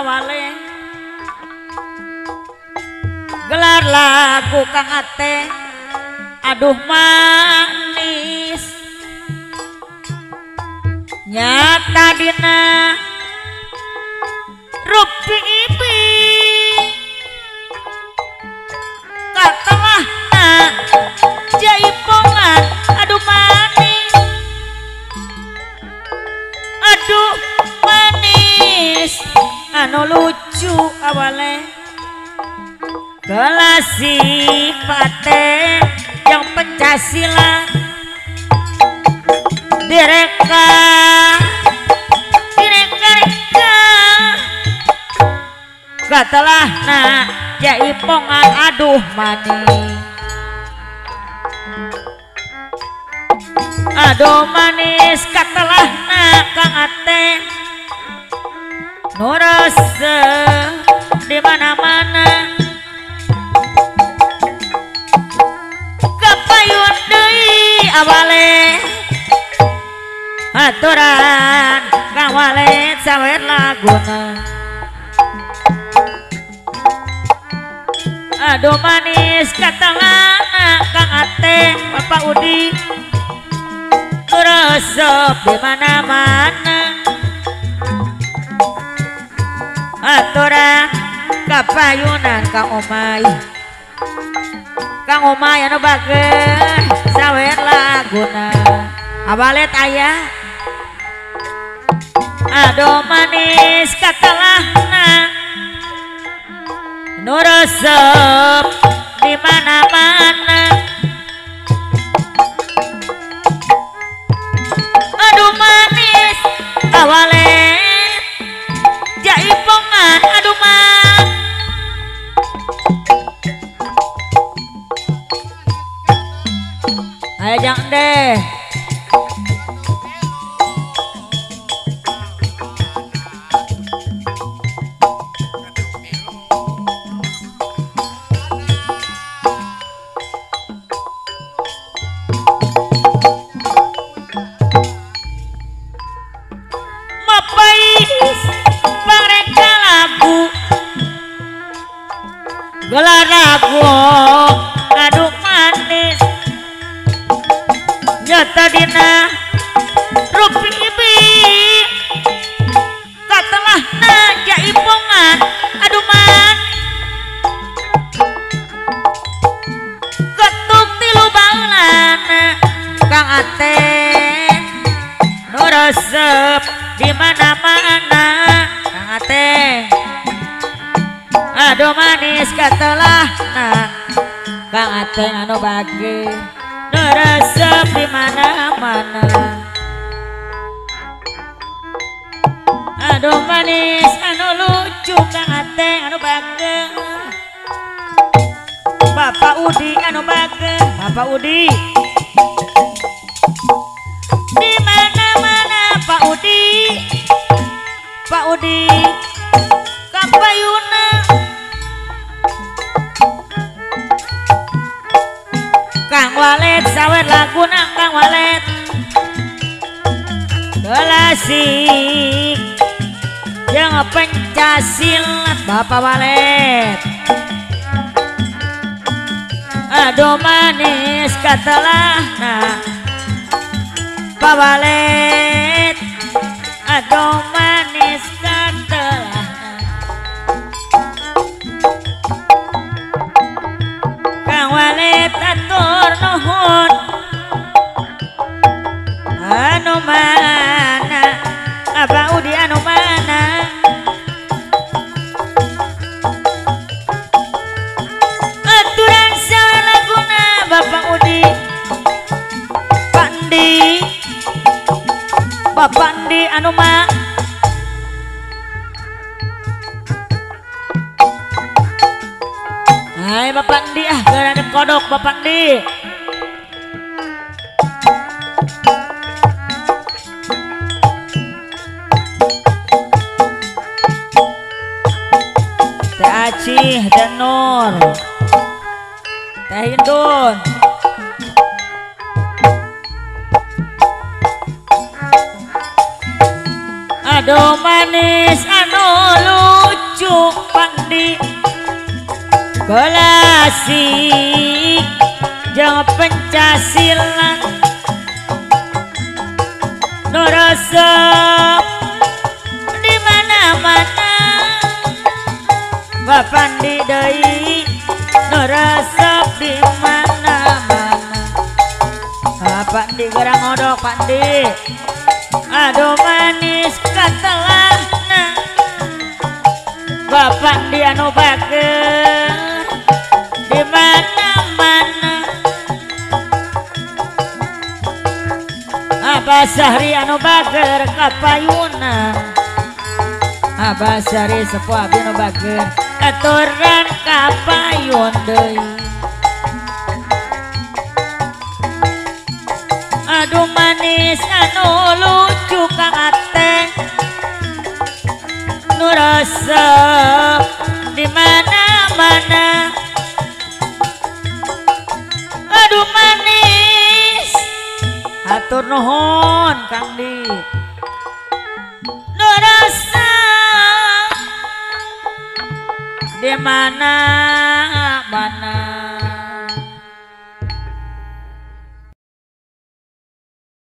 Wale gelar lagu Kang Ate aduh manis nyata dina rupi ibi katalah jaipongan aduh manis aduh manis anu lucu awale kelasik pate yang Pancasila direka katalah jaipongan aduh manis aduh manis katalah Kang Ate nurase di mana-mana kapayun deui awale aturan Kang Wale sawer laguna aduh manis katalah Kang Ate Bapak Udi resep di mana-mana aturan kapayunan Kang Omay anu bageus sawer laguna awalet aya aduh manis katalah nu resep di mana-mana aduh manis awalet jaipongan aduh man ayo jangan deh gelar lagu aduh manis nyata dina rupi ibi katalah jaipongan aduh man ketuk tilu baulan Kang Ate nu resep di mana-mana Kang Ate aduh manis katalah Kang Ate anu bagi resep di mana-mana aduh manis anu lucu Kang Ate anu bagi Bapak Udi anu bagi Bapak Udi di mana-mana Pak Udi kapayuna Kang Walet sawer laguna Kang Walet kelasik yang Pancasila Bapak Walet aduh manis katalah Pak Walet aduh manis katalah Kang Walet atur nuhun anu mana Abah Udi anu mana aturan salah laguna Bapak Udi Bapak Andi anu mah hai Bapak Andi gara kodok Bapak Andi Teh Acih dan Nur Teh Hindun aduh manis anu lucu pandi gelasi jeung pencasilan nu resep di mana-mana bapandi deui nu resep di mana-mana pandi gerang ngodok pandi aduh manis katelahna bapandi anu bager di mana-mana Abah Sahri anu bager kapayunan Abah Sahri sepuh abdi anu bager aturan kapayun deui aduh manis anu lucu Kang Ateng nu resep di mana-mana aduh manis atur nuhun Kang Di nu resep di mana-mana